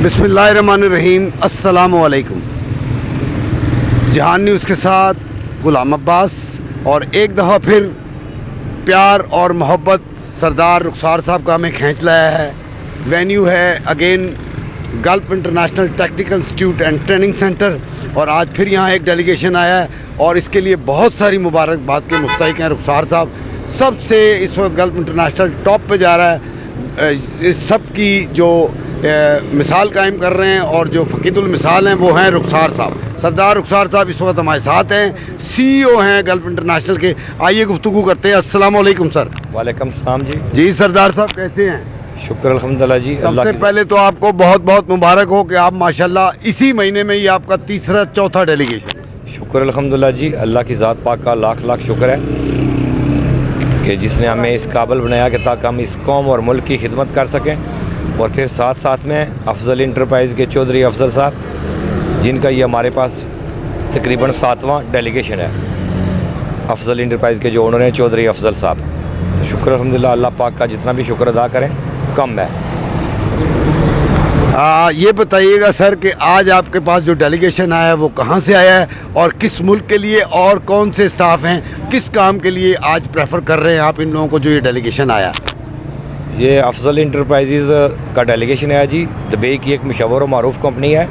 बिस्मिल्लाहिर्रहमानिर्रहीम, अस्सलाम वालेकुम। जहान न्यूज़ के साथ गुलाम अब्बास, और एक दफ़ा फिर प्यार और मोहब्बत सरदार रुखसार साहब का हमें खींच लाया है। वेन्यू है again gulf international technical institute and training centre, और आज फिर यहाँ एक डेलीगेशन आया है और इसके लिए बहुत सारी मुबारकबाद के मुस्तहिक हैं रुखसार साहब। सबसे इस वक्त गल्फ इंटरनेशनल टॉप पे जा रहा है। इस सब की जो मिसाल कायम कर रहे हैं और जो फ़कीदुल मिसाल हैं वो हैं रुखसार साहब। सरदार रुखसार साहब इस वक्त हमारे साथ हैं, CEO हैं गल्फ इंटरनेशनल के। आइए गुफ्तगू करते हैं। अस्सलाम वालेकुम सर। वालेकुम सलाम जी। जी सरदार साहब कैसे हैं? शुक्र अल्हम्दुलिल्लाह जी। सबसे पहले तो आपको बहुत बहुत मुबारक हो कि आप माशाल्लाह इसी महीने में ही आपका तीसरा चौथा डेलीगेशन। शुक्र अल्हम्दुलिल्लाह जी, अल्लाह की ज़ात पाक का लाख लाख शुक्र है कि जिसने हमें इस काबिल बनाया कि ताकि हम इस कौम और मुल्क की खिदमत कर सकें। और फिर साथ साथ में अफजल इंटरप्राइज़ के चौधरी अफजल साहब, जिनका ये हमारे पास तकरीबन 7वां डेलीगेशन है। अफजल इंटरप्राइज़ के जो ओनर हैं चौधरी अफजल साहब, तो शुक्र अल्हम्दुलिल्लाह, अल्लाह पाक का जितना भी शुक्र अदा करें कम है। ये बताइएगा सर कि आज आपके पास जो डेलीगेशन आया है वो कहाँ से आया है और किस मुल्क के लिए, और कौन से स्टाफ हैं, किस काम के लिए आज प्रेफर कर रहे हैं आप इन लोगों को जो ये डेलीगेशन आया? ये अफजल इंटरप्राइजेज़ का डेलीगेशन है जी। दुबई की एक मशहूर और मारूफ कंपनी है,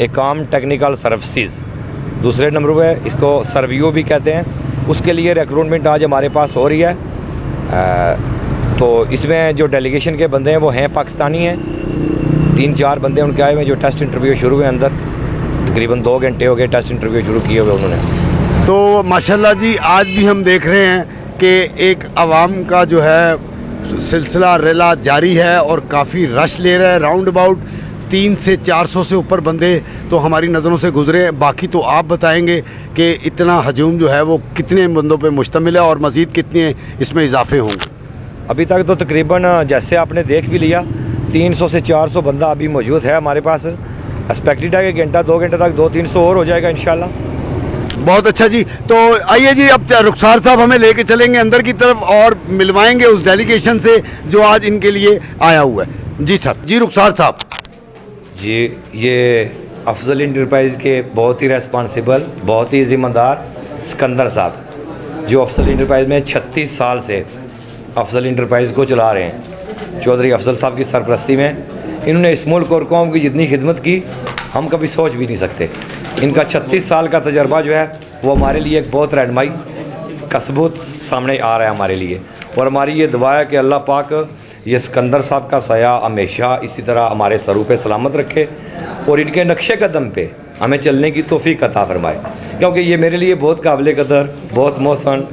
एकाम टेक्निकल सर्विसेज। दूसरे नंबर पे इसको सर्वियो भी कहते हैं। उसके लिए रिक्रूटमेंट आज हमारे पास हो रही है। तो इसमें जो डेलीगेशन के बंदे हैं वो हैं पाकिस्तानी हैं। 3-4 बंदे उनके आए हुए जो टेस्ट इंटरव्यू शुरू हुए अंदर, तकरीबन 2 घंटे हो गए टेस्ट इंटरव्यू शुरू किए हुए उन्होंने। तो माशाल्लाह जी, आज भी हम देख रहे हैं कि एक आवाम का जो है सिलसिला रेला जारी है और काफ़ी रश ले रहा है। राउंड अबाउट 300 से 400 से ऊपर बंदे तो हमारी नज़रों से गुजरे हैं। बाकी तो आप बताएंगे कि इतना हजूम जो है वो कितने बंदों पे मुश्तमिल है और मज़ीद कितने इसमें इजाफे होंगे? अभी तक तो तकरीबन जैसे आपने देख भी लिया 300 से 400 बंदा अभी मौजूद है हमारे पास। एक्सपेक्टेड है कि घंटा 2 घंटे तक 200-300 और हो जाएगा इंशाल्लाह। बहुत अच्छा जी। तो आइए जी, अब रुखसार साहब हमें लेके चलेंगे अंदर की तरफ और मिलवाएंगे उस डेलीगेशन से जो आज इनके लिए आया हुआ है। जी सर। जी रुखसार साहब जी, ये अफजल इंटरप्राइज़ के बहुत ही रेस्पॉन्सिबल, बहुत ही ज़िम्मेदार सिकंदर साहब, जो अफजल इंटरप्राइज़ में 36 साल से अफजल इंटरप्राइज़ को चला रहे हैं। चौधरी अफजल साहब की सरपरस्ती में इन्होंने इस मुल्क और कौम की जितनी खिदमत की हम कभी सोच भी नहीं सकते। इनका 36 साल का तजर्बा जो है वो हमारे लिए एक बहुत रहनुमाई का सबूत सामने आ रहा है हमारे लिए। और हमारी ये दुआ है कि अल्लाह पाक ये सिकंदर साहब का साया हमेशा इसी तरह हमारे सरों पे सलामत रखे और इनके नक्शे कदम पे हमें चलने की तौफीक अता फरमाए। क्योंकि ये मेरे लिए बहुत काबिल कदर, बहुत मोहसन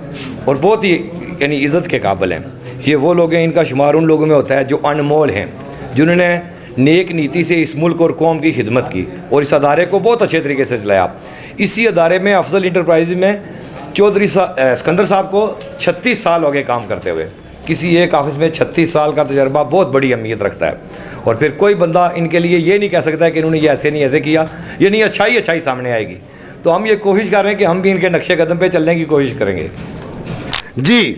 और बहुत ही यानी इज़्ज़त के काबिल हैं। ये वो लोग हैं, इनका शुमार उन लोगों में होता है जो अनमोल हैं, जिन्होंने नेक नीति से इस मुल्क और कौम की खिदमत की और इस अदारे को बहुत अच्छे तरीके से चलाया। इसी अदारे में अफजल इंटरप्राइज में चौधरी सिकंदर साहब को 36 साल हो गए काम करते हुए। किसी एक ऑफिस में 36 साल का तजर्बा बहुत बड़ी अहमियत रखता है। और फिर कोई बंदा इनके लिए ये नहीं कह सकता है कि इन्होंने ये ऐसे नहीं ऐसे किया, ये नहीं अच्छाई सामने आएगी। तो हम ये कोशिश कर रहे हैं कि हम भी इनके नक्शे कदम पर चलने की कोशिश करेंगे। जी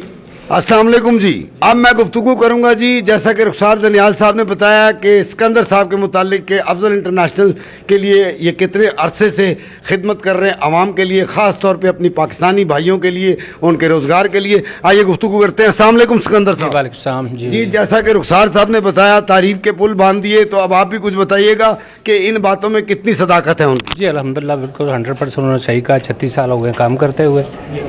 अस्सलाम वालेकुम जी। अब मैं गुफ्तगू करूंगा जी, जैसा कि रुखसार दनियाल साहब ने बताया कि सिकंदर साहब के मुतालिक के अफजल इंटरनेशनल के लिए ये कितने अरसे से खिदमत कर रहे हैं आवाम के लिए, ख़ास तौर पे अपनी पाकिस्तानी भाइयों के लिए, उनके रोज़गार के लिए। आइए गुफ्तगू करते हैं। अस्सलाम वालेकुम सिकंदर साहब। वालेकुम जी। जी, जैसा कि रुखसार साहब ने बताया, तारीफ़ के पुल बांध दिए, तो अब आप भी कुछ बताइएगा कि इन बातों में कितनी सदाकत है उनकी? जी अल्हम्दुलिल्लाह, बिल्कुल 100% उन्होंने सही कहा। 36 साल हो गए काम करते हुए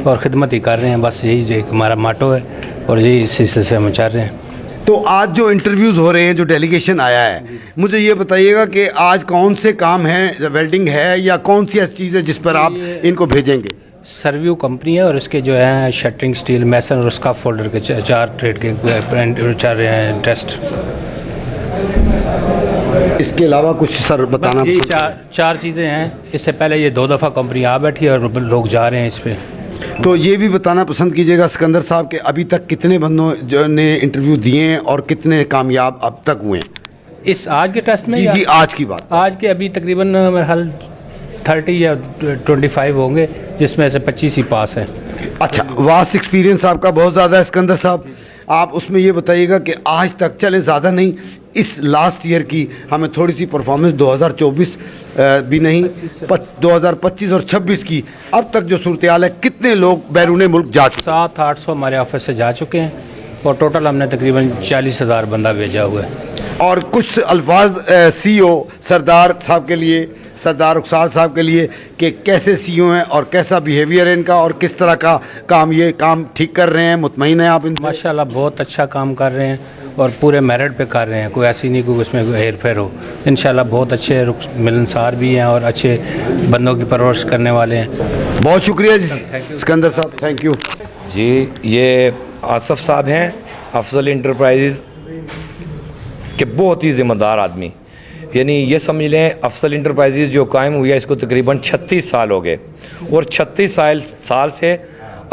और ख़िदमत ही कर रहे हैं। बस यही जो हमारा माटो है और यही इस सिलसिले से हम चाह रहे हैं। तो आज जो इंटरव्यूज़ हो रहे हैं, जो डेलीगेशन आया है, मुझे ये बताइएगा कि आज कौन से काम हैं, वेल्डिंग है या कौन सी ऐसी चीज़ है जिस पर आप इनको भेजेंगे? सर्वियो कंपनी है और इसके जो है शटरिंग, स्टील, मैसन और उसका फोल्डर के 4 ट्रेड के 4 टेस्ट। इसके अलावा कुछ सर बताना? ये 4 चीज़ें हैं। इससे पहले ये 2 दफ़ा कंपनी आ बैठी है और लोग जा रहे हैं इस पर। तो ये भी बताना पसंद कीजिएगा सिकंदर साहब के अभी तक कितने बंदों जो ने इंटरव्यू दिए हैं और कितने कामयाब अब तक हुए हैं इस आज के टेस्ट में? जी जी, आज की बात। आज के अभी तकरीबन मेरे हाल 30 या 25 होंगे, जिसमें से 25 ही पास हैं। अच्छा, वास्ट एक्सपीरियंस आपका बहुत ज़्यादा है सिकंदर साहब। आप उसमें ये बताइएगा कि आज तक, चले ज़्यादा नहीं, इस लास्ट ईयर की हमें थोड़ी सी परफॉर्मेंस 2024 भी नहीं 2025 और 26 की अब तक जो सूरत हाल है, कितने लोग बैरून मुल्क जा चुके? 700-800 हमारे ऑफिस से जा चुके हैं और टोटल हमने तकरीबन 40,000 बंदा भेजा हुआ है। और कुछ अल्फाज CEO सरदार साहब के लिए, सरदार रुखसार साहब के लिए, कि कैसे CEO हैं और कैसा बिहेवियर है इनका और किस तरह का काम, ये काम ठीक कर रहे हैं, मुतमईन हैं आप इनसे? माशाल्लाह बहुत अच्छा काम कर रहे हैं और पूरे मेरिट पे कर रहे हैं, कोई ऐसी नहीं कोई उसमें हेर फेर हो। इंशाल्लाह बहुत अच्छे मिलनसार भी हैं और अच्छे बंदों की परवरिश करने वाले हैं। बहुत शुक्रिया जी सिकंदर साहब, थैंक यू जी। ये आसफ़ साहब हैं अफजल इंटरप्राइजेज़ के बहुत ही ज़िम्मेदार आदमी। यानी ये समझ लें, अफजल इंटरप्राइजेज़ जो कायम हुई है इसको तकरीबन 36 साल हो गए और 36 साल से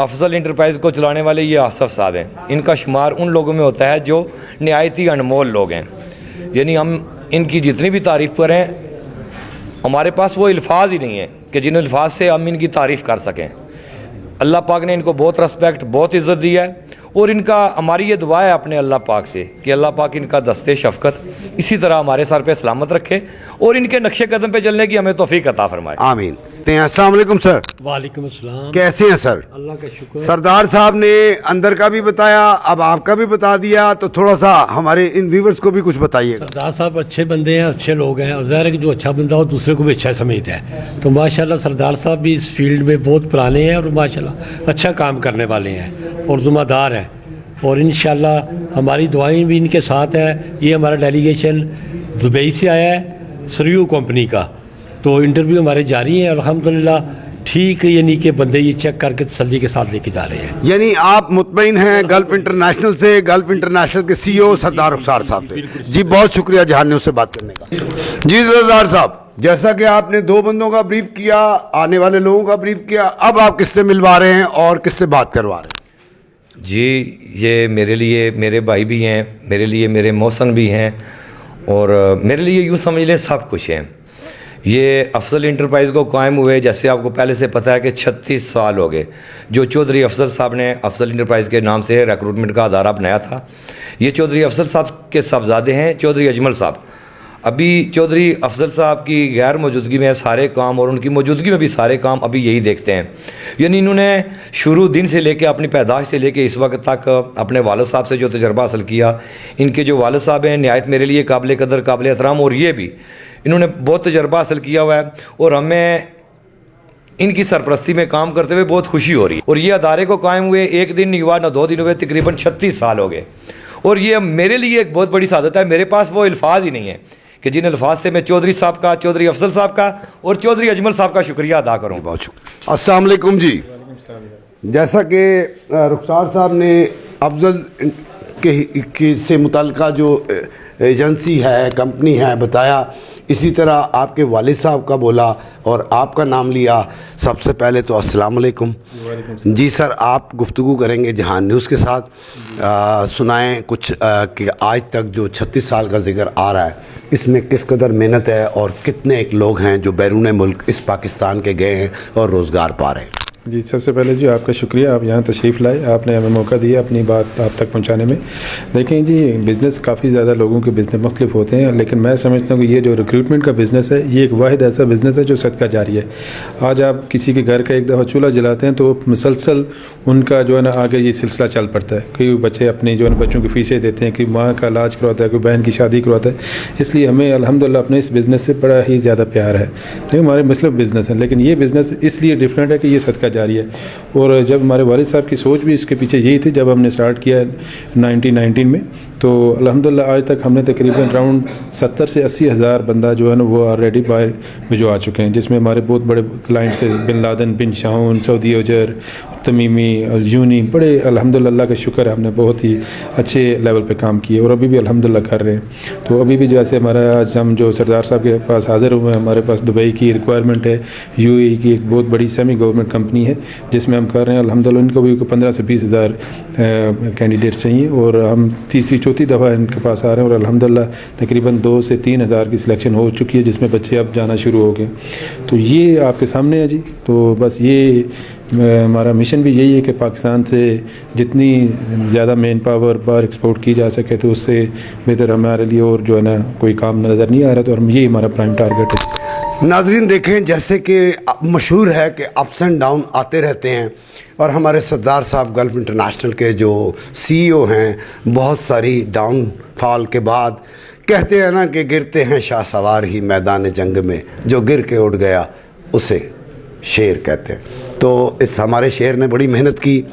अफजल इंटरप्राइज़ को चलाने वाले ये आसफ़ साहब हैं। इनका शुमार उन लोगों में होता है जो नहायत ही अनमोल लोग हैं। यानी हम इनकी जितनी भी तारीफ़ करें, हमारे पास वो अल्फाज ही नहीं है कि जिन अल्फाज से हम इनकी तारीफ़ कर सकें। अल्लाह पाक ने इनको बहुत रिस्पेक्ट, बहुत इज़्ज़त दी है और इनका, हमारी ये दुआ है अपने अल्लाह पाक से कि अल्लाह पाक इनका दस्ते शफ़क़त इसी तरह हमारे सर पे सलामत रखे और इनके नक्शे कदम पे चलने की हमें तौफीक अता फरमाए। आमीन। अस्सलाम वालेकुम सर। वालेकुम अस्सलाम। कैसे हैं सर? अल्लाह का शुक्र। सरदार साहब ने अंदर का भी बताया, अब आपका भी बता दिया, तो थोड़ा सा हमारे इन व्यूवर्स को भी कुछ बताइएगा। सरदार साहब अच्छे बंदे हैं, अच्छे लोग हैं और ज़ाहिर है कि जो अच्छा बंदा हो दूसरे को भी अच्छा समझता है। तो माशाल्लाह सरदार साहब भी इस फील्ड में बहुत पुराने हैं और माशाल्लाह अच्छा काम करने वाले हैं और ज़िम्मेदार हैं और इंशाल्लाह हमारी दुआएं भी इनके साथ है। ये हमारा डेलीगेशन दुबई से आया है सरयू कंपनी का, तो इंटरव्यू हमारे जारी हैं। अल्हम्दुलिल्लाह ठीक, यानी कि बंदे ये चेक करके तसल्ली के साथ लेके जा रहे हैं। यानी आप मुतमईन हैं गल्फ इंटरनेशनल से, गल्फ इंटरनेशनल के CEO सरदार रुखसार साहब से? जी बहुत शुक्रिया जहान न्यूज़ से बात करने का। जी सरदार साहब, जैसा कि आपने 2 बंदों का ब्रीफ किया, आने वाले लोगों का ब्रीफ किया, अब आप किससे मिलवा रहे हैं और किससे बात करवा रहे हैं? जी, ये मेरे लिए मेरे भाई भी हैं, मेरे लिए मेरे मौसन भी हैं और मेरे लिए यूँ समझ लें सब कुछ हैं। ये अफजल इंटरप्राइज़ को कायम हुए, जैसे आपको पहले से पता है कि 36 साल हो गए। जो चौधरी अफजल साहब ने अफजल इंटरप्राइज़ के नाम से रिक्रूटमेंट का अदारा बनाया था, ये चौधरी अफजल साहब के साहबजादे हैं चौधरी अजमल साहब। अभी चौधरी अफजल साहब की गैर मौजूदगी में सारे काम और उनकी मौजूदगी में भी सारे काम अभी यही देखते हैं। यानी इन्होंने शुरू दिन से लेके, अपनी पैदाइश से लेके इस वक्त तक अपने वालिद साहब से जो तजर्बा हासिल किया, इनके जो वालिद साहब हैं नहायत मेरे लिए काबिल कदर, काबिल एहतराम, और ये भी इन्होंने बहुत तजर्बा हासिल किया हुआ है और हमें इनकी सरपरस्ती में काम करते हुए बहुत खुशी हो रही है। और ये अदारे को कायम हुए 1 दिन नहीं हुआ, ना 2 दिन हुए, तकरीबन 36 साल हो गए और ये मेरे लिए एक बहुत बड़ी सादत है। मेरे पास वो अल्फाज ही नहीं है कि जिन अल्फाज से मैं चौधरी साहब का, चौधरी अफजल साहब का और चौधरी अजमल साहब का शुक्रिया अदा करूँ। बहुत शुक्रिया। अस्सलाम वालेकुम जी। जैसा कि रुखसार साहब ने अफजल के से मुतल्लिका जो एजेंसी है, कंपनी है, बताया, इसी तरह आपके वालिद साहब का बोला और आपका नाम लिया। सबसे पहले तो अस्सलाम वालेकुम जी सर। आप गुफ्तगू करेंगे जहान न्यूज़ के साथ, सुनाएं कुछ कि आज तक जो 36 साल का जिक्र आ रहा है, इसमें किस कदर मेहनत है और कितने एक लोग हैं जो बैरून मुल्क इस पाकिस्तान के गए हैं और रोज़गार पा रहे हैं। जी, सबसे पहले जो आपका शुक्रिया, आप यहाँ तशरीफ़ लाए, आपने हमें मौका दिया अपनी बात आप तक पहुँचाने में। देखें जी, बिज़नेस काफ़ी ज़्यादा लोगों के बिज़नेस मुख्तलिफ होते हैं, लेकिन मैं समझता हूँ कि ये जो रिक्रूटमेंट का बिज़नेस है, ये एक वाहिद ऐसा बिज़नेस है जो सदका जारी है। आज आप किसी के घर का एक दफ़ा चूल्हा जलाते हैं तो मुसलसल उनका जो है ना आगे ये सिलसिला चल पड़ता है। कोई बच्चे अपने जो है ना बच्चों की फ़ीसें देते हैं, कोई माँ का इलाज करवाता है, कोई बहन की शादी करवाता है। इसलिए हमें अल्हम्दुलिल्लाह अपने इस बिज़नेस से बड़ा ही ज़्यादा प्यार है। तो हमारे मतलब बिज़नेस है, लेकिन ये बिज़नेस इसलिए डिफरेंट है कि ये सदका जारी है। और जब हमारे वालिद साहब की सोच भी इसके पीछे यही थी, जब हमने स्टार्ट किया 1919 में, तो अल्हम्दुलिल्लाह आज तक हमने तकरीबन अराउंड 70 से 80 हज़ार बंदा जो है ना वो ऑलरेडी बाहर में जो आ चुके हैं, जिसमें हमारे बहुत बड़े क्लाइंट थे, बिन लादन, बिन शाहून, सऊदी अजहर, तमीमी, अलजूनी, बड़े अल्हम्दुलिल्लाह अल्लाह का शुक्र है, हमने बहुत ही अच्छे लेवल पे काम किए और अभी भी अल्हम्दुलिल्लाह कर रहे हैं। तो अभी भी जैसे हमारा आज हम जो सरदार साहब के पास हाज़िर हुए हैं, हमारे पास दुबई की रिक्वायरमेंट है, UAE की एक बहुत बड़ी सेमी गवर्नमेंट कंपनी है जिसमें हम कर रहे हैं अल्हम्दुलिल्लाह। इनको भी 15 से 20 हज़ार कैंडिडेट्स चाहिए और हम तीसरी चौथी दफ़ा इनके पास आ रहे हैं और अल्हम्दुलिल्लाह तकरीबन 2 से 3 हज़ार की सिलेक्शन हो चुकी है जिसमें बच्चे अब जाना शुरू हो गए। तो ये आपके सामने है जी। तो बस ये हमारा मिशन भी यही है कि पाकिस्तान से जितनी ज़्यादा मेन पावर बाहर एक्सपोर्ट की जा सके तो उससे बेहतर हमारे लिए और जो है ना कोई काम नज़र नहीं आ रहा। तो हम यही हमारा प्राइम टारगेट है। नाजरीन देखें, जैसे कि मशहूर है कि अप्स एंड डाउन आते रहते हैं और हमारे सरदार साहब गल्फ इंटरनेशनल के जो CEO हैं, बहुत सारी डाउनफॉल के बाद कहते हैं ना कि गिरते हैं शाह सवार ही मैदान जंग में, जो गिर के उड़ गया उसे शेर कहते हैं। तो इस हमारे शेर ने बड़ी मेहनत की,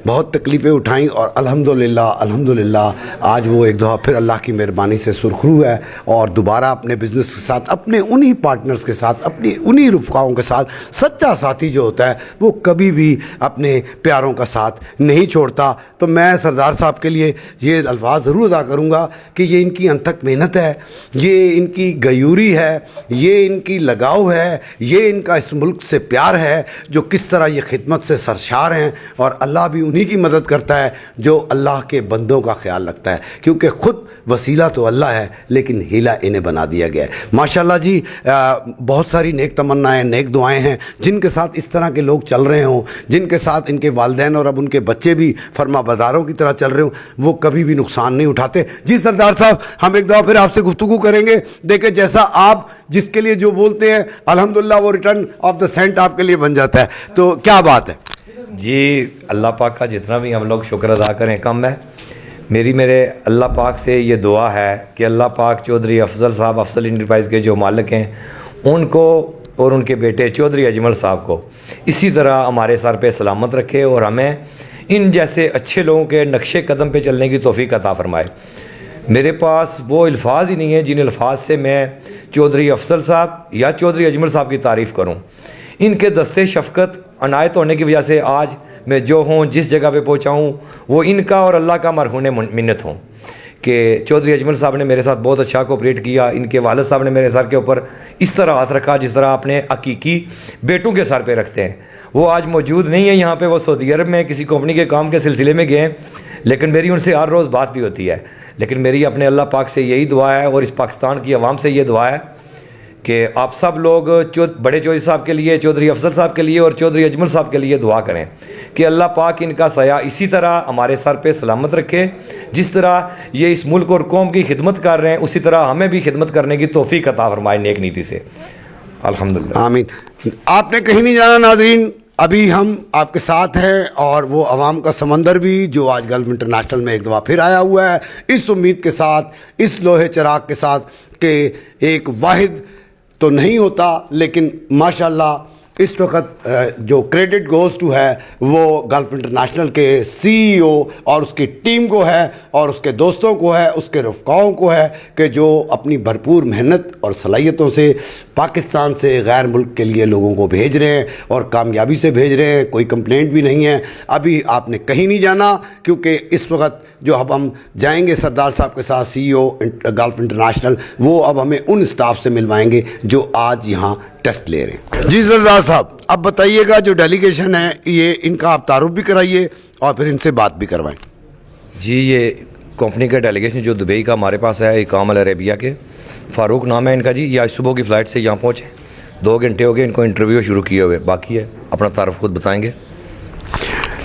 बहुत तकलीफ़ें उठाई और अल्हम्दुलिल्लाह आज वो एक दफ़ा फिर अल्लाह की मेहरबानी से सुरखरू है और दोबारा अपने बिज़नेस के साथ, अपने उन्हीं पार्टनर्स के साथ, अपनी उन्हीं रुफ़काओं के साथ, सच्चा साथी जो होता है वो कभी भी अपने प्यारों का साथ नहीं छोड़ता। तो मैं सरदार साहब के लिए ये अल्फाज ज़रूर अदा करूँगा कि ये इनकी अनथक मेहनत है, ये इनकी गयूरी है, ये इनकी लगाव है, ये इनका इस मुल्क से प्यार है, जो किस तरह ये खिदमत से सरशार हैं। और अल्लाह भी उन्हीं की मदद करता है जो अल्लाह के बंदों का ख्याल रखता है, क्योंकि ख़ुद वसीला तो अल्लाह है लेकिन हीला इन्हें बना दिया गया है। माशाल्लाह जी, बहुत सारी नेक तमन्नाएं, नेक दुआएं हैं जिनके साथ इस तरह के लोग चल रहे हों, जिनके साथ इनके वालिदैन और अब उनके बच्चे भी फरमा बाजारों की तरह चल रहे हों, वो कभी भी नुकसान नहीं उठाते। जी सरदार साहब, हम एक दफ़ा फिर आपसे गुफ्तगू करेंगे। देखें, जैसा आप जिसके लिए जो बोलते हैं अल्हम्दुलिल्लाह वो रिटर्न ऑफ द सेंट आपके लिए बन जाता है। तो क्या बात है जी। अल्लाह पाक का जितना भी हम लोग शुक्र अदा करें कम है। मेरे अल्लाह पाक से ये दुआ है कि अल्लाह पाक चौधरी अफजल साहब, अफजल इंटरप्राइज़ के जो मालिक हैं, उनको और उनके बेटे चौधरी अजमल साहब को इसी तरह हमारे सर पे सलामत रखे और हमें इन जैसे अच्छे लोगों के नक्शे कदम पे चलने की तौफीक अता फरमाए। मेरे पास वो अल्फाज ही नहीं है जिन अल्फाज से मैं चौधरी अफजल साहब या चौधरी अजमल साहब की तारीफ़ करूं। इनके दस्ते शफ़क़त अनायत होने की वजह से आज मैं जो हूँ, जिस जगह पे पहुँचा हूँ, वो इनका और अल्लाह का मरहून मिन्नत हूँ कि चौधरी अजमल साहब ने मेरे साथ बहुत अच्छा कोऑपरेट किया। इनके वालिद साहब ने मेरे सर के ऊपर इस तरह हाथ रखा जिस तरह अपने हकीकी बेटों के सर पे रखते हैं। वो आज मौजूद नहीं है यहाँ पे, वो सऊदी अरब में किसी कंपनी के काम के सिलसिले में गए हैं, लेकिन मेरी उनसे हर रोज़ बात भी होती है। लेकिन मेरी अपने अल्लाह पाक से यही दुआ है और इस पाकिस्तान की आवाम से ये दुआ है कि आप सब लोग बड़े चौधरी साहब के लिए, चौधरी अफजल साहब के लिए और चौधरी अजमल साहब के लिए दुआ करें कि अल्लाह पाक इनका साया इसी तरह हमारे सर पे सलामत रखे। जिस तरह ये इस मुल्क और कौम की खिदमत कर रहे हैं, उसी तरह हमें भी खिदमत करने की तौफीक अता फरमाए नेक नीति से। अल्हम्दुलिल्लाह, आमीन। आपने कहीं नहीं जाना नाज़रीन, अभी हम आपके साथ हैं और वो अवाम का समंदर भी जो आज गल्फ इंटरनेशनल में एक दफ़ा फिर आया हुआ है, इस उम्मीद के साथ, इस लोहे चिराग के साथ कि एक वाहिद तो नहीं होता, लेकिन माशाल्लाह इस वक्त जो क्रेडिट गोज़ टू है वो गल्फ इंटरनेशनल के CEO और उसकी टीम को है और उसके दोस्तों को है, उसके रफ़काओं को है कि जो अपनी भरपूर मेहनत और सलाहियतों से पाकिस्तान से गैर मुल्क के लिए लोगों को भेज रहे हैं और कामयाबी से भेज रहे हैं। कोई कंप्लेंट भी नहीं है। अभी आपने कहीं नहीं जाना, क्योंकि इस वक्त जो अब हम जाएंगे सरदार साहब के साथ CEO गल्फ इंटरनेशनल, वो अब हमें उन स्टाफ से मिलवाएंगे जो आज यहाँ टेस्ट ले रहे हैं। जी सरदार साहब, अब बताइएगा जो डेलीगेशन है ये, इनका आप तारुफ भी कराइए और फिर इनसे बात भी करवाएं। जी, ये कंपनी का डेलीगेशन जो दुबई का हमारे पास है, इकाम अल अरेबिया के, फ़ारूक नाम है इनका जी। ये आज सुबह की फ़्लाइट से यहाँ पहुँचे, 2 घंटे हो गए इनको इंटरव्यू शुरू किए हुए, बाकी है। अपना तारुफ खुद बताएंगे।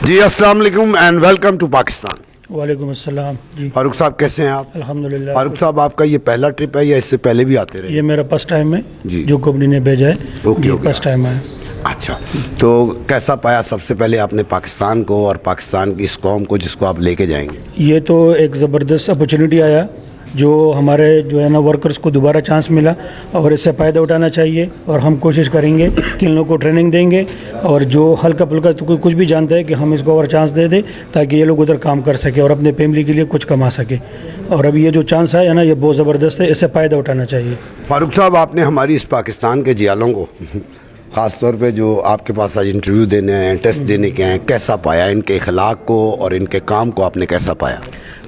जी अस्सलाम वालेकुम एंड वेलकम टू पाकिस्तान। वालेकुम अस्सलाम जी। फारूक साहब कैसे हैं आप? अल्हम्दुलिल्लाह। फारूक साहब, आपका ये पहला ट्रिप है या इससे पहले भी आते रहे? ये मेरा फर्स्ट टाइम है जी। जो कंपनी ने भेजा है। Okay, okay. फर्स्ट टाइम है। अच्छा, तो कैसा पाया सबसे पहले आपने पाकिस्तान को और पाकिस्तान की इस कौम को जिसको आप लेके जाएंगे? ये तो एक ज़बरदस्त अपॉर्चुनिटी आया जो हमारे जो है ना वर्कर्स को दोबारा चांस मिला और इससे फ़ायदा उठाना चाहिए और हम कोशिश करेंगे कि इन लोगों को ट्रेनिंग देंगे और जो हल्का फुल्का तो कुछ भी जानता है कि हम इसको और चांस दे दें ताकि ये लोग उधर काम कर सके और अपने फैमिली के लिए कुछ कमा सके। और अभी ये जो चांस है ना, ये बहुत ज़बरदस्त है, इससे फ़ायदा उठाना चाहिए। फारूक साहब, आपने हमारी इस पाकिस्तान के जियालों को ख़ास तौर पे जो आपके पास आज इंटरव्यू देने हैं, टेस्ट देने के हैं, कैसा पाया? इनके अखलाक को और इनके काम को आपने कैसा पाया?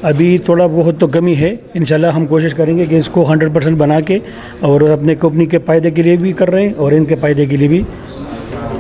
अभी थोड़ा बहुत तो कमी है, इंशाल्लाह हम कोशिश करेंगे कि इसको 100% बना के और अपने कंपनी के फ़ायदे के लिए भी कर रहे हैं और इनके फ़ायदे के लिए भी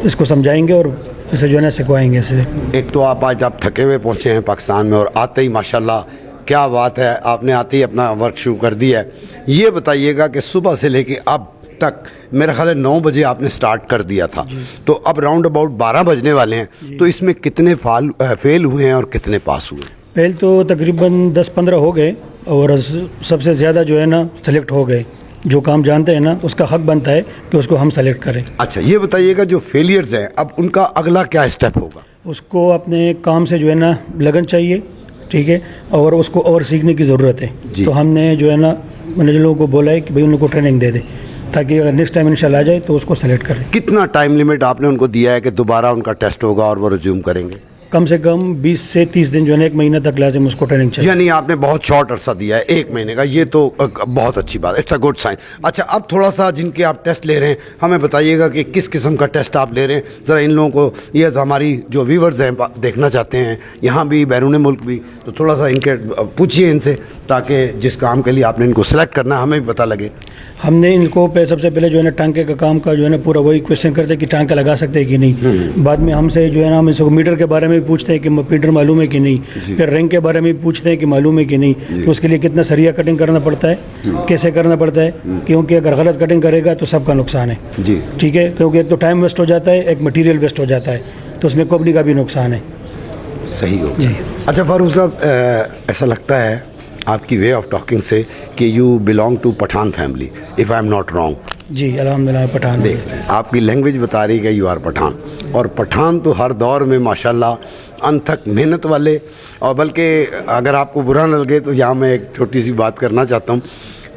इसको समझाएंगे और इसे जो है ना सिखवाएंगे इसे। एक तो आज आप थके हुए पहुँचे हैं पाकिस्तान में और आते ही माशाल्लाह क्या बात है, आपने आते ही अपना वर्क शुरू कर दिया है। ये बताइएगा कि सुबह से लेके अब तक मेरा ख्याल है 9 बजे आपने स्टार्ट कर दिया था, तो अब राउंड अबाउट 12 बजने वाले हैं, तो इसमें कितने फेल हुए हैं और कितने पास हुए? पहले तो तकरीबन 10-15 हो गए और सबसे ज़्यादा जो है ना सेलेक्ट हो गए। जो काम जानते हैं ना उसका हक बनता है कि उसको हम सेलेक्ट करें। अच्छा ये बताइएगा जो फेलियर्स हैं अब उनका अगला क्या स्टेप होगा? उसको अपने काम से जो है ना लगन चाहिए, ठीक है, और उसको और सीखने की ज़रूरत है। तो हमने जो है ना मैनेजर लोगों को बोला है कि भाई उनको ट्रेनिंग दे दे ताकि अगर नेक्स्ट टाइम इंशाल्लाह आ जाए तो उसको सेलेक्ट करें। कितना टाइम लिमिट आपने उनको दिया है कि दोबारा उनका टेस्ट होगा और वो रिज्यूम करेंगे? कम से कम 20 से 30 दिन जो है ना 1 महीने तक लाजिम उसको ट्रेनिंग चाहिए। यानी आपने बहुत शॉर्ट अरसा दिया है 1 महीने का, ये तो बहुत अच्छी बात है, इट्स अ गुड साइन। अच्छा अब थोड़ा सा जिनके आप टेस्ट ले रहे हैं हमें बताइएगा कि किस किस्म का टेस्ट आप ले रहे हैं, ज़रा इन लोगों को, ये हमारी जो व्यूवर्स हैं देखना चाहते हैं यहाँ भी बैरून मुल्क भी, तो थोड़ा सा इनके पूछिए इनसे ताकि जिस काम के लिए आपने इनको सेलेक्ट करना है हमें भी पता लगे। हमने इनको सबसे पहले जो है ना टांके का काम का जो है ना पूरा वही क्वेश्चन करते हैं कि टांका लगा सकते हैं कि नहीं। बाद में हमसे जो है ना हम इसको मीटर के बारे में भी पूछते हैं कि मीटर मालूम है कि नहीं। फिर रैंक के बारे में भी पूछते हैं कि मालूम है कि नहीं। तो उसके लिए कितना सरिया कटिंग करना पड़ता है, कैसे करना पड़ता है, क्योंकि अगर गलत कटिंग करेगा तो सबका नुकसान है जी, ठीक है, क्योंकि एक तो टाइम वेस्ट हो जाता है, एक मटीरियल वेस्ट हो जाता है, तो उसमें कंपनी का भी नुकसान है। सही हो। अच्छा फारूक साहब, ऐसा लगता है आपकी वे ऑफ टॉकिंग से कि you belong to Pathan family, if I am not wrong. जी अल्हम्दुलिल्लाह पठान। देख आपकी लैंग्वेज बता रही है कि यू आर पठान, और पठान तो हर दौर में माशाल्लाह अनथक मेहनत वाले, और बल्कि अगर आपको बुरा न लगे तो यहाँ मैं एक छोटी सी बात करना चाहता हूँ।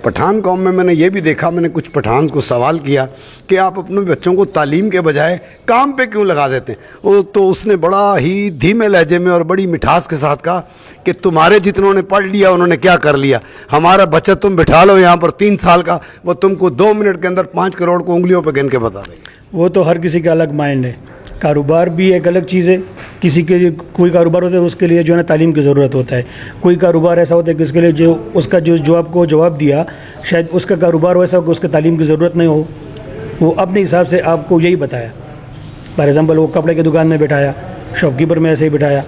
पठान कौम में मैंने ये भी देखा, मैंने कुछ पठान को सवाल किया कि आप अपने बच्चों को तालीम के बजाय काम पे क्यों लगा देते हैं, वो तो उसने बड़ा ही धीमे लहजे में और बड़ी मिठास के साथ कहा कि तुम्हारे जितनों ने पढ़ लिया उन्होंने क्या कर लिया, हमारा बच्चा तुम बिठा लो यहाँ पर 3 साल का, वो तुमको 2 मिनट के अंदर 5 करोड़ को उंगलियों पर गिन के बता दें। वो तो हर किसी का अलग माइंड है, कारोबार भी एक अलग चीज़ है। किसी के कोई कारोबार होता है उसके लिए जो है ना तालीम की ज़रूरत होता है, कोई कारोबार ऐसा होता है कि उसके लिए जो उसका जो आपको जवाब दिया शायद उसका कारोबार वैसा हो कि उसके तालीम की ज़रूरत नहीं हो, वो अपने हिसाब से आपको यही बताया। फॉर एग्ज़ाम्पल वो कपड़े की दुकान में बिठाया, शॉपकीपर में ऐसे ही बिठाया,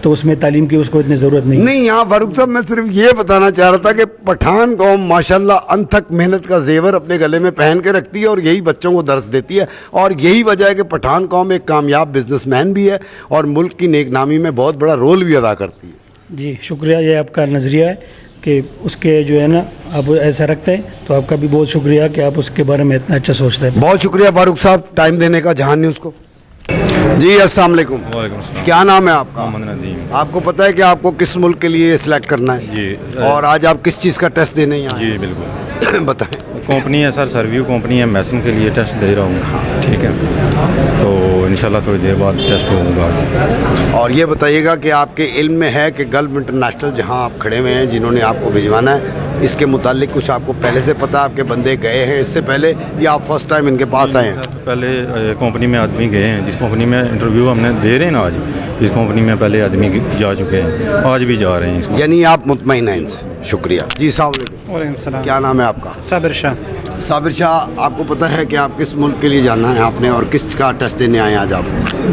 तो उसमें तालीम की उसको इतनी ज़रूरत नहीं। यहाँ फारूक साहब मैं सिर्फ ये बताना चाह रहा था कि पठान कौम माशाल्लाह अनथक मेहनत का जेवर अपने गले में पहन के रखती है और यही बच्चों को दर्स देती है, और यही वजह है कि पठान कौम एक कामयाब बिजनेसमैन भी है और मुल्क की नेकनामी में बहुत बड़ा रोल भी अदा करती है। जी शुक्रिया, ये आपका नज़रिया है कि उसके जो है ना आप ऐसा रखते हैं, तो आपका भी बहुत शुक्रिया कि आप उसके बारे में इतना अच्छा सोचते हैं। बहुत शुक्रिया फारूक साहब टाइम देने का जहान न्यूज़ को। जी अस्सलाम वालेकुम। वालेकुम सलाम। क्या नाम है आपका? मोहम्मद नदीम। आपको पता है कि आपको किस मुल्क के लिए सिलेक्ट करना है? जी। और आज आप किस चीज़ का टेस्ट देने यहाँ जी बिल्कुल। बताएं। कंपनी है सर, सर्व्यू कंपनी है, मैसन के लिए टेस्ट दे रहा हूँ, ठीक है, तो इंशाल्लाह थोड़ी देर बाद टेस्ट होगा। और ये बताइएगा कि आपके इल्म में है कि गल्फ इंटरनेशनल जहाँ आप खड़े हुए हैं जिन्होंने आपको भिजवाना है, इसके मुतालिक कुछ आपको पहले से पता, आपके बंदे गए हैं इससे पहले या आप फर्स्ट टाइम इनके पास आए हैं? पहले कंपनी में आदमी गए हैं, जिस कंपनी में इंटरव्यू हमने दे रहे हैं ना आज, इस कंपनी में पहले आदमी जा चुके हैं, आज भी जा रहे हैं इसको। यानी आप मुतमईन हैं इनसे। शुक्रिया जी। वालेकुम सलाम। क्या नाम है आपका? साबिर शाह। साबिर शाह, आपको पता है कि आप किस मुल्क के लिए जाना है आपने और किस का टेस्ट देने आए हैं आज आप?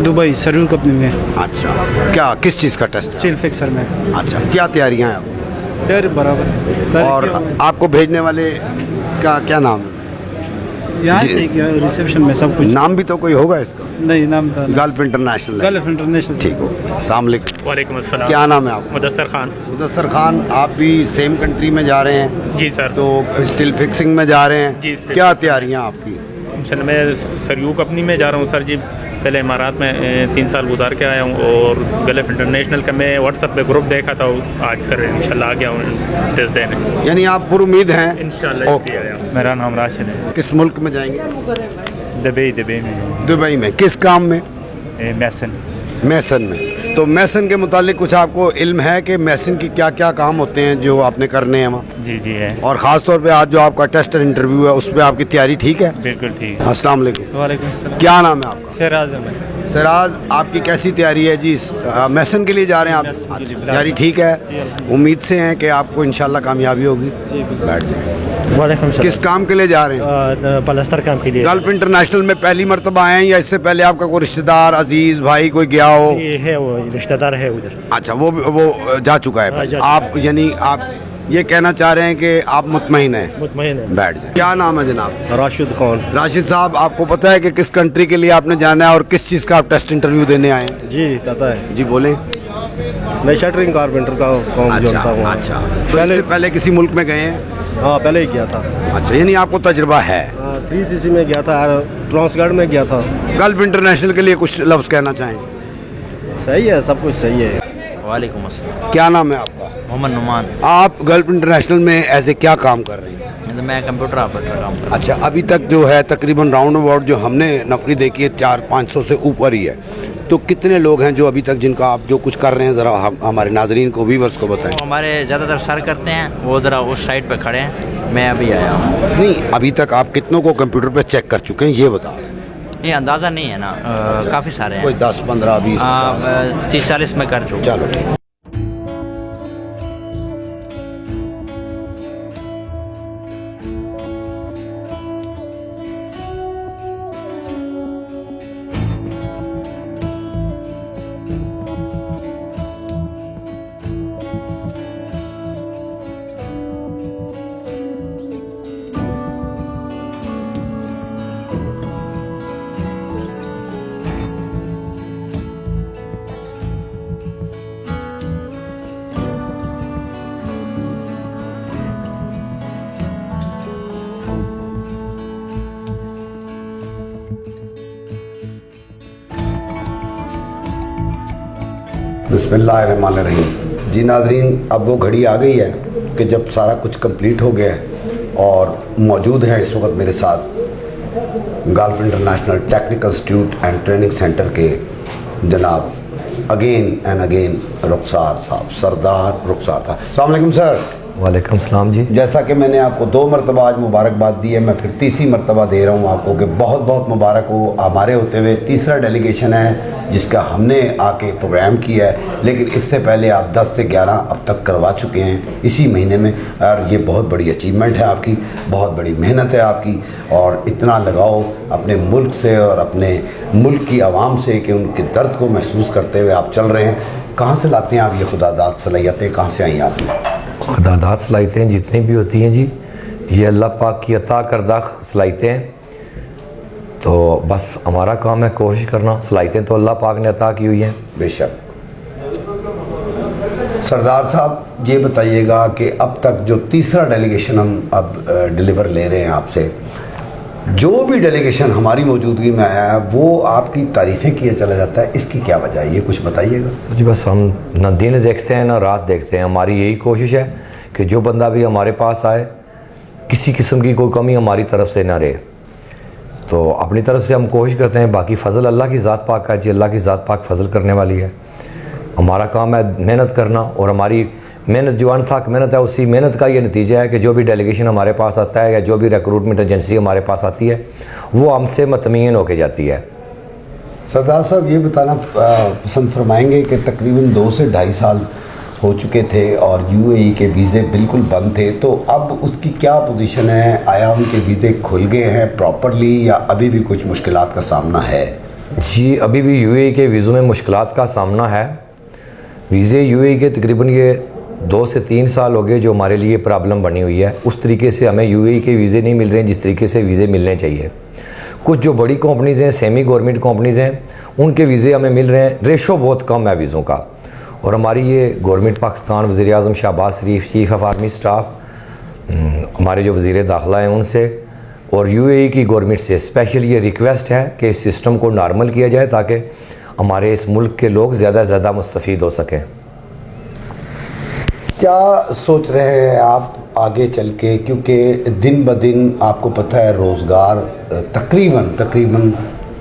दुबई सर्व्यू कंपनी में। अच्छा, क्या किस चीज़ का टेस्ट? स्टील फिक्सर में। अच्छा, क्या तैयारियां हैं आप? तैयारी बराबर। और आपको भेजने वाले का क्या नाम है? यहाँ से रिसेप्शन में सब कुछ। नाम भी तो कोई होगा इसका? नहीं, नाम गल्फ इंटरनेशनल। Gulf international. ठीक हो। अस्सलाम वालेकुम। वालेकुम अस्सलाम। क्या नाम है आपका? मुदस्सर खान। मुदस्सर खान, आप भी सेम कंट्री में जा रहे हैं? जी सर। तो स्टील फिक्सिंग में जा रहे हैं? जी। क्या तैयारियां आपकी? इंशाल्लाह मैं सर्व्यू कंपनी में जा रहा हूँ सर जी। पहले इमारात में 3 साल गुजार के आया हूँ और गल्फ इंटरनेशनल का मैं व्हाट्सएप पे ग्रुप देखा था, आज कर इंशाल्लाह आ गया हूँ टेस्ट देने। यानी आप पुर उम्मीद हैं? इंशाल्लाह। मेरा नाम राशिद है। किस मुल्क में जाएंगे? दुबई में। दुबई में किस काम में? मैसन में। तो मैसन के मुतालिक कुछ आपको इल्म है कि मैसन की क्या क्या काम होते हैं जो आपने करने हैं वहाँ? जी है। और ख़ास तौर पे आज जो आपका टेस्ट और इंटरव्यू है उस पर आपकी तैयारी ठीक है? बिल्कुल ठीक। अस्सलाम वालेकुम। वालेकुम सलाम। क्या नाम है आपका? शहराज अहमद। सराज आपकी कैसी तैयारी है जी? मैसन के लिए जा रहे हैं आप? तैयारी ठीक है, उम्मीद से हैं कि आपको इंशाल्लाह कामयाबी होगी। बैठ जाए। वालेकुम सलाम। किस काम के लिए जा रहे हैं? पलस्तर काम के लिए। गल्फ इंटरनेशनल में पहली मरतबा आए हैं या इससे पहले आपका कोई रिश्तेदार, अजीज भाई कोई गया हो? ये है, वो रिश्तेदार है उधर। अच्छा, वो जा चुका है। जा आप यानी आप ये कहना चाह रहे हैं कि आप मुतमईन हैं? मुतमईन है। बैठ जाए। क्या नाम है जनाब? राशिद खान। राशिद साहब, आपको पता है कि किस कंट्री के लिए आपने जाना है और किस चीज़ का आप टेस्ट इंटरव्यू देने आए हैं? जी पता है। जी बोलें। मैं शटरिंग कारपेंटर का काम जानता हूँ। अच्छा, तो इससे पहले किसी मुल्क में गए हैं? हाँ पहले ही गया था। अच्छा, यानी आपको तजुर्बा है। 3cc में गया था, ट्रांसगार्ड में गया था। गल्फ इंटरनेशनल के लिए कुछ लफ्ज़ कहना चाहें? सही है, सब कुछ सही है। वालेकुम अस्सलाम। क्या नाम है आपका? मोहम्मद नुमान। आप गल्फ इंटरनेशनल में ऐसे क्या काम कर रहे हैं? तो मैं कंप्यूटर ऑपरेटर काम कर रहा हूँ। अच्छा, अभी तक जो है तकरीबन राउंड अबाउट जो हमने नफरी देखी है 400-500 से ऊपर ही है, तो कितने लोग हैं जो अभी तक जिनका आप जो कुछ कर रहे हैं, ज़रा हमारे नाजरीन को, व्यूअर्स को बताएं। हमारे ज़्यादातर सर करते हैं, वो ज़रा उस साइड पे खड़े हैं, मैं अभी आया हूँ। नहीं, अभी तक आप कितनों को कंप्यूटर पे चेक कर चुके हैं ये बता? ये अंदाज़ा नहीं है ना, काफ़ी सारे हैं। कोई 10, 15, 20, 30-40 में कर चुके। चलो ठीक। बिस्मिल्लाहिर्रहमानिर्रहीम। जी नाज़रीन, अब वो घड़ी आ गई है कि जब सारा कुछ कंप्लीट हो गया है और मौजूद है इस वक्त मेरे साथ gulf international technical institute and training centre के जनाब अगेन एंड अगेन रुखसार साहब, सरदार रुखसार साहब। अस्सलाम वालेकुम सर। वालेकुम सलाम जी। जैसा कि मैंने आपको 2 मरतबा आज मुबारकबाद दी है, मैं फिर तीसरी मरतबा दे रहा हूँ आपको कि बहुत बहुत मुबारक हो। हमारे होते हुए तीसरा डेलीगेशन है जिसका हमने आके प्रोग्राम किया है, लेकिन इससे पहले आप 10 से 11 अब तक करवा चुके हैं इसी महीने में, और ये बहुत बड़ी अचीवमेंट है आपकी, बहुत बड़ी मेहनत है आपकी, और इतना लगाओ अपने मुल्क से और अपने मुल्क की आवाम से कि उनके दर्द को महसूस करते हुए आप चल रहे हैं। कहाँ से लाते हैं आप ये खुदादाद सलाहियतें, कहाँ से आई आपकी? खुदादाद सलाहियतें जितनी भी होती हैं जी, ये अल्लाह पाक की अता करदा सलाहियतें हैं। तो बस हमारा काम है कोशिश करना, सलाहियतें तो अल्लाह पाक ने अता की हुई हैं। बेशक। सरदार साहब, ये बताइएगा कि अब तक जो तीसरा डेलीगेशन हम अब डिलीवर ले रहे हैं आपसे, जो भी डेलीगेशन हमारी मौजूदगी में आया है वो आपकी तारीफ़ें किया चला जाता है, इसकी क्या वजह है, ये कुछ बताइएगा। तो जी बस हम ना दिन देखते हैं ना रात देखते हैं, हमारी यही कोशिश है कि जो बंदा भी हमारे पास आए किसी किस्म की कोई कमी हमारी तरफ से ना रहे। तो अपनी तरफ से हम कोशिश करते हैं, बाकी फ़ज़ल अल्लाह की ज़ात पाक का जी, अल्लाह की ज़ात पाक फ़ज़ल करने वाली है। हमारा काम है मेहनत करना, और हमारी मेहनत जो अनथक मेहनत है उसी मेहनत का ये नतीजा है कि जो भी डेलीगेशन हमारे पास आता है या जो भी रिक्रूटमेंट एजेंसी हमारे पास आती है वो हमसे मतमीन होके जाती है। सरदार साहब, ये बताना पसंद फरमाएंगे कि तकरीबन 2 से 2.5 साल हो चुके थे और यूएई के वीज़े बिल्कुल बंद थे, तो अब उसकी क्या पोजीशन है? आया उनके वीज़े खुल गए हैं प्रॉपरली या अभी भी कुछ मुश्किलात का सामना है? जी, अभी भी यूएई के वीज़ों में मुश्किलात का सामना है। वीज़े यूएई के तकरीबन ये 2 से 3 साल हो गए जो हमारे लिए प्रॉब्लम बनी हुई है। उस तरीके से हमें यूएई के वीज़े नहीं मिल रहे हैं जिस तरीके से वीज़े मिलने चाहिए। कुछ जो बड़ी कंपनीज़ हैं, सेमी गवर्नमेंट कंपनीज़ हैं, उनके वीज़े हमें मिल रहे हैं, रेशो बहुत कम है वीज़ों का। और हमारी ये गवर्नमेंट पाकिस्तान, वज़ीर आज़म शहबाज शरीफ, चीफ़ ऑफ आर्मी स्टाफ, हमारे जो वज़ीर दाखिला हैं उनसे और यूएई की गवर्नमेंट से स्पेशल ये रिक्वेस्ट है कि इस सिस्टम को नॉर्मल किया जाए ताकि हमारे इस मुल्क के लोग ज़्यादा से ज़्यादा मुस्तफ़ीद हो सकें। क्या सोच रहे हैं आप आगे चल के, क्योंकि दिन ब दिन आपको पता है रोज़गार तकरीबन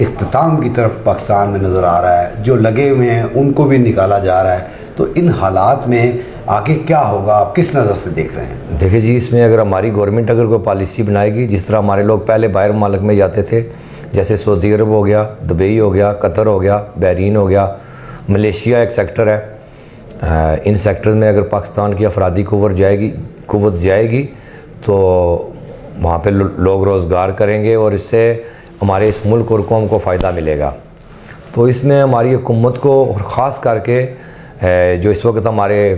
इख्तिताम की तरफ पाकिस्तान में नज़र आ रहा है, जो लगे हुए हैं उनको भी निकाला जा रहा है, तो इन हालात में आगे क्या होगा, आप किस नज़र से देख रहे हैं? देखिए जी, इसमें अगर हमारी गवर्नमेंट अगर कोई पॉलिसी बनाएगी, जिस तरह हमारे लोग पहले बाहर मुल्क में जाते थे جیسے سعودی عرب ہو گیا, دبئی ہو گیا, قطر ہو گیا, بحرین ہو گیا, ملیشیا ایک سیکٹر ہے. ان سیکٹر میں اگر پاکستان کی افرادی قوت جائے گی تو وہاں پہ لوگ روزگار کریں گے اور اس سے ہمارے اس ملک اور قوم کو فائدہ ملے گا. تو اس میں ہماری حکومت کو اور خاص کر کے جو اس وقت ہمارے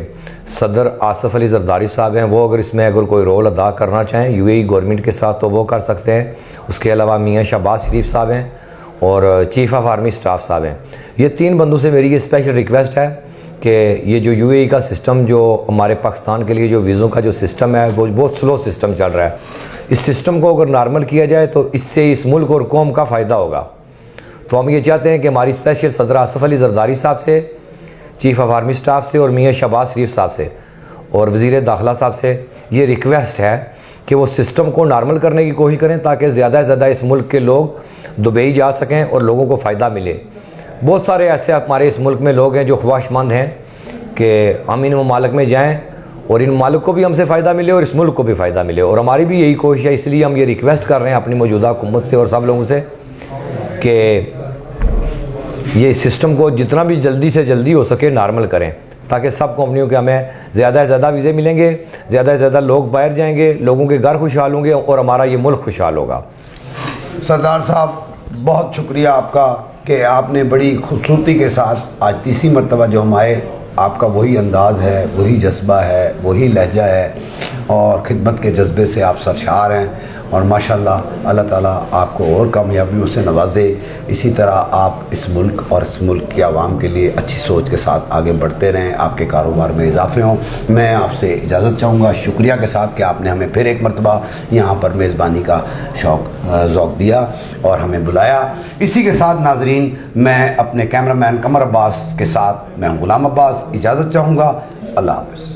صدر آصف علی زرداری صاحب ہیں, وہ اگر کوئی رول ادا کرنا چاہیں یو اے ای گورنمنٹ کے ساتھ تو وہ کر سکتے ہیں. اس کے علاوہ میاں شہباز شریف صاحب ہیں اور چیف آف آرمی سٹاف صاحب ہیں. یہ 3 بندوں سے میری یہ اسپیشل ریکویسٹ ہے کہ یہ جو یو اے ای کا سسٹم جو ہمارے پاکستان کے لیے جو ویزوں کا جو سسٹم ہے وہ بہت سلو سسٹم چل رہا ہے. اس سسٹم کو اگر نارمل کیا جائے تو اس سے اس ملک اور قوم کا فائدہ ہوگا. تو ہم یہ چاہتے ہیں کہ ہماری اسپیشل صدر آصف علی زرداری صاحب سے, چیف آف آرمی سٹاف سے اور میاں شہباز شریف صاحب سے اور وزیر داخلہ صاحب سے یہ ریکویسٹ ہے کہ وہ سسٹم کو نارمل کرنے کی کوشش کریں تاکہ زیادہ سے زیادہ اس ملک کے لوگ دبئی جا سکیں اور لوگوں کو فائدہ ملے. بہت سارے ایسے ہمارے اس ملک میں لوگ ہیں جو خواہش مند ہیں کہ ہم ان ممالک میں جائیں اور ان ممالک کو بھی ہم سے فائدہ ملے اور اس ملک کو بھی فائدہ ملے, اور ہماری بھی یہی کوشش ہے. اس لیے ہم یہ ریکویسٹ کر رہے ہیں اپنی موجودہ حکومت سے اور سب لوگوں سے کہ یہ سسٹم کو جتنا بھی جلدی سے جلدی ہو سکے نارمل کریں تاکہ سب کمپنیوں کے ہمیں زیادہ سے زیادہ ویزے ملیں گے, زیادہ سے زیادہ لوگ باہر جائیں گے, لوگوں کے گھر خوشحال ہوں گے اور ہمارا یہ ملک خوشحال ہوگا. سردار صاحب بہت شکریہ آپ کا کہ آپ نے بڑی خوبصورتی کے ساتھ آج تیسری مرتبہ جو ہم آئے, آپ کا وہی انداز ہے, وہی جذبہ ہے, وہی لہجہ ہے اور خدمت کے جذبے سے آپ سرشار ہیں اور ماشاءاللہ اللہ تعالیٰ آپ کو اور کامیابیوں سے نوازے. اسی طرح آپ اس ملک اور اس ملک کی عوام کے لیے اچھی سوچ کے ساتھ آگے بڑھتے رہیں, آپ کے کاروبار میں اضافے ہوں. میں آپ سے اجازت چاہوں گا شکریہ کے ساتھ کہ آپ نے ہمیں پھر ایک مرتبہ یہاں پر میزبانی کا ذوق دیا اور ہمیں بلایا. اسی کے ساتھ ناظرین میں اپنے کیمرہ مین قمر عباس کے ساتھ میں ہوں غلام عباس, اجازت چاہوں گا. اللہ حافظ.